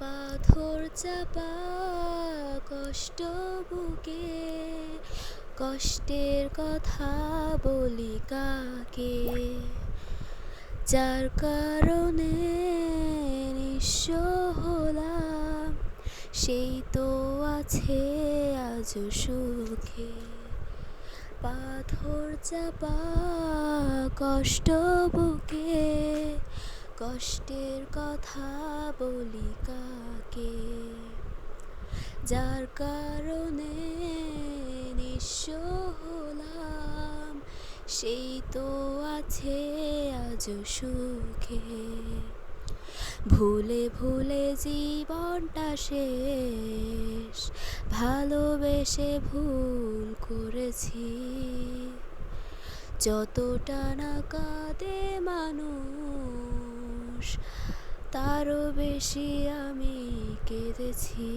পাথর চাপা কষ্ট বুকে, কষ্টের কথা বলি কাকে, যার কারণে নিঃস্ব হলাম, সেই তো আছে আজও সুখে। পাথর চাপা কষ্ট বুকে, কষ্টের কথা বলি কাকে, যার কারণে নিঃস্ব হলাম, সেই তো আছে আজও সুখে। ভুলে ভুলে জীবনটা শেষ, ভালোবেসে ভুল করেছি, যতটা না কাঁদে মানুষ, তারও বেশি আমি কেঁদেছি।